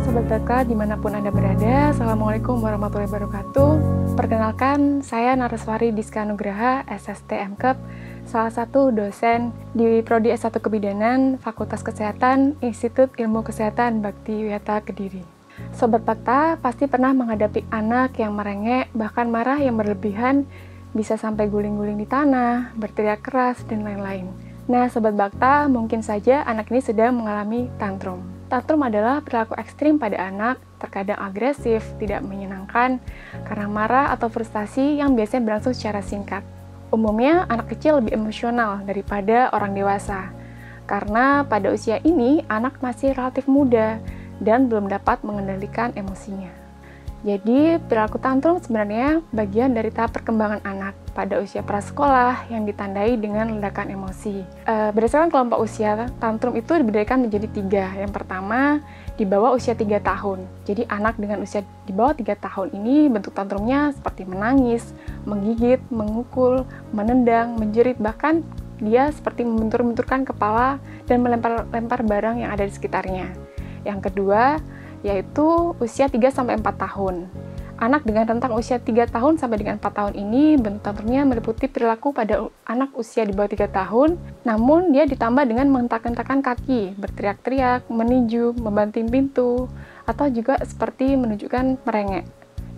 Sobat Baka dimanapun Anda berada, Assalamualaikum warahmatullahi wabarakatuh. Perkenalkan, saya Naraswari Diska Nugraha, SST MKep, salah satu dosen di Prodi S1 Kebidanan, Fakultas Kesehatan, Institut Ilmu Kesehatan Bakti Wiyata Kediri. Sobat Bakta pasti pernah menghadapi anak yang merengek, bahkan marah yang berlebihan, bisa sampai guling-guling di tanah, berteriak keras, dan lain-lain. Nah, Sobat Bakta, mungkin saja anak ini sedang mengalami tantrum. Tantrum adalah perilaku ekstrim pada anak, terkadang agresif, tidak menyenangkan, karena marah atau frustasi yang biasanya berlangsung secara singkat. Umumnya, anak kecil lebih emosional daripada orang dewasa, karena pada usia ini, anak masih relatif muda dan belum dapat mengendalikan emosinya. Jadi, perilaku tantrum sebenarnya bagian dari tahap perkembangan anak pada usia prasekolah yang ditandai dengan ledakan emosi. Berdasarkan kelompok usia, tantrum itu dibedakan menjadi 3. Yang pertama, di bawah usia 3 tahun. Jadi, anak dengan usia di bawah 3 tahun ini bentuk tantrumnya seperti menangis, menggigit, memukul, menendang, menjerit, bahkan dia seperti membentur-benturkan kepala dan melempar-lempar barang yang ada di sekitarnya. Yang kedua, yaitu usia 3-4 tahun. Anak dengan rentang usia 3 tahun sampai dengan 4 tahun ini, bentuk tantrumnya meliputi perilaku pada anak usia di bawah 3 tahun, namun dia ditambah dengan menghentak-hentakan kaki, berteriak-teriak, meninju, membanting pintu, atau juga seperti menunjukkan merengek.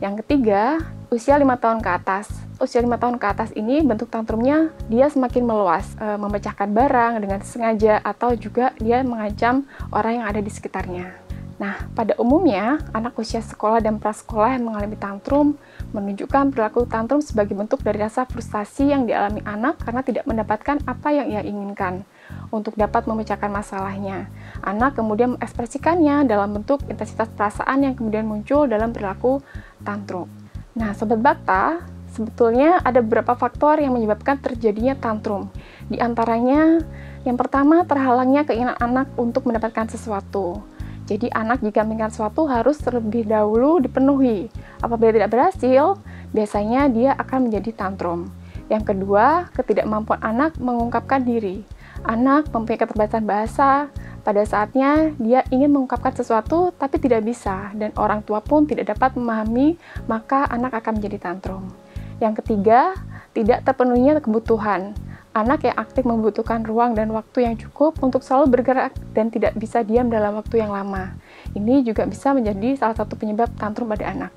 Yang ketiga, usia 5 tahun ke atas. Usia 5 tahun ke atas ini bentuk tantrumnya dia semakin meluas, memecahkan barang dengan sengaja, atau juga dia mengancam orang yang ada di sekitarnya. Nah, pada umumnya, anak usia sekolah dan prasekolah yang mengalami tantrum menunjukkan perilaku tantrum sebagai bentuk dari rasa frustasi yang dialami anak karena tidak mendapatkan apa yang ia inginkan untuk dapat memecahkan masalahnya. Anak kemudian mengekspresikannya dalam bentuk intensitas perasaan yang kemudian muncul dalam perilaku tantrum. Nah, Sobat Bakta, sebetulnya ada beberapa faktor yang menyebabkan terjadinya tantrum. Di antaranya, yang pertama terhalangnya keinginan anak untuk mendapatkan sesuatu. Jadi anak jika menginginkan sesuatu harus terlebih dahulu dipenuhi. Apabila tidak berhasil, biasanya dia akan menjadi tantrum. Yang kedua, ketidakmampuan anak mengungkapkan diri. Anak mempunyai keterbatasan bahasa, pada saatnya dia ingin mengungkapkan sesuatu tapi tidak bisa, dan orang tua pun tidak dapat memahami, maka anak akan menjadi tantrum. Yang ketiga, tidak terpenuhinya kebutuhan. Anak yang aktif membutuhkan ruang dan waktu yang cukup untuk selalu bergerak dan tidak bisa diam dalam waktu yang lama. Ini juga bisa menjadi salah satu penyebab tantrum pada anak.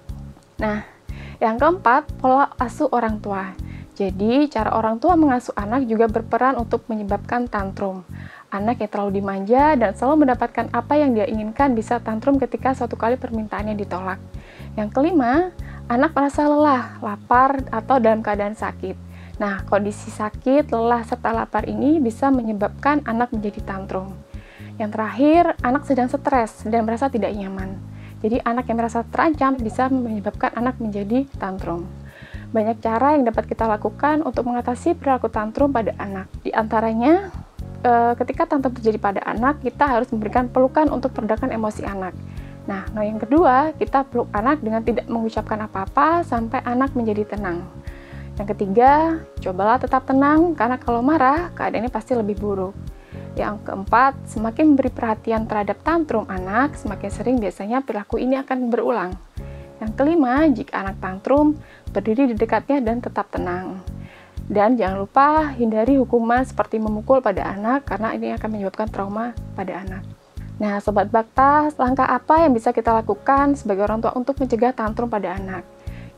Nah, yang keempat, pola asuh orang tua. Jadi, cara orang tua mengasuh anak juga berperan untuk menyebabkan tantrum. Anak yang terlalu dimanja dan selalu mendapatkan apa yang dia inginkan bisa tantrum ketika suatu kali permintaannya ditolak. Yang kelima, anak merasa lelah, lapar, atau dalam keadaan sakit. Nah, kondisi sakit, lelah, serta lapar ini bisa menyebabkan anak menjadi tantrum. Yang terakhir, anak sedang stres dan merasa tidak nyaman. Jadi, anak yang merasa terancam bisa menyebabkan anak menjadi tantrum. Banyak cara yang dapat kita lakukan untuk mengatasi perilaku tantrum pada anak. Di antaranya, ketika tantrum terjadi pada anak, kita harus memberikan pelukan untuk meredakan emosi anak. Nah, yang kedua, kita peluk anak dengan tidak mengucapkan apa-apa sampai anak menjadi tenang. Yang ketiga, cobalah tetap tenang, karena kalau marah, keadaannya pasti lebih buruk. Yang keempat, semakin memberi perhatian terhadap tantrum anak, semakin sering biasanya perilaku ini akan berulang. Yang kelima, jika anak tantrum, berdiri di dekatnya dan tetap tenang. Dan jangan lupa hindari hukuman seperti memukul pada anak, karena ini akan menyebabkan trauma pada anak. Nah, Sobat Bakta, langkah apa yang bisa kita lakukan sebagai orang tua untuk mencegah tantrum pada anak?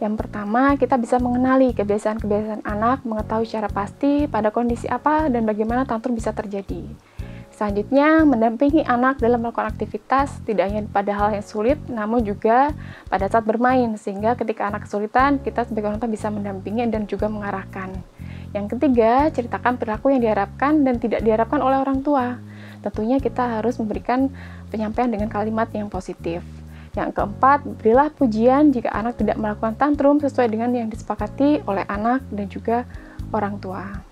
Yang pertama, kita bisa mengenali kebiasaan-kebiasaan anak, mengetahui secara pasti pada kondisi apa dan bagaimana tantrum bisa terjadi. Selanjutnya, mendampingi anak dalam melakukan aktivitas, tidak hanya pada hal yang sulit, namun juga pada saat bermain, sehingga ketika anak kesulitan, kita sebagai orang tua bisa mendampingi dan juga mengarahkan. Yang ketiga, ceritakan perilaku yang diharapkan dan tidak diharapkan oleh orang tua. Tentunya kita harus memberikan penyampaian dengan kalimat yang positif. Yang keempat, berilah pujian jika anak tidak melakukan tantrum sesuai dengan yang disepakati oleh anak dan juga orang tua.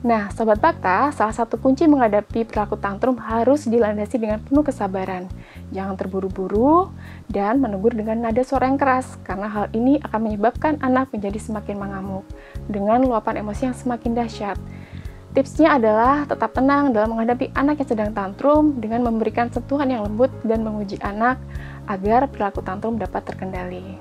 Nah, Sobat Bakta, salah satu kunci menghadapi perilaku tantrum harus dilandasi dengan penuh kesabaran. Jangan terburu-buru dan menegur dengan nada suara yang keras, karena hal ini akan menyebabkan anak menjadi semakin mengamuk dengan luapan emosi yang semakin dahsyat. Tipsnya adalah tetap tenang dalam menghadapi anak yang sedang tantrum dengan memberikan sentuhan yang lembut dan menguji anak agar perilaku tantrum dapat terkendali.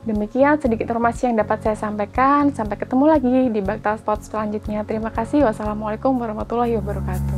Demikian sedikit informasi yang dapat saya sampaikan. Sampai ketemu lagi di Bakta Spot selanjutnya. Terima kasih. Wassalamualaikum warahmatullahi wabarakatuh.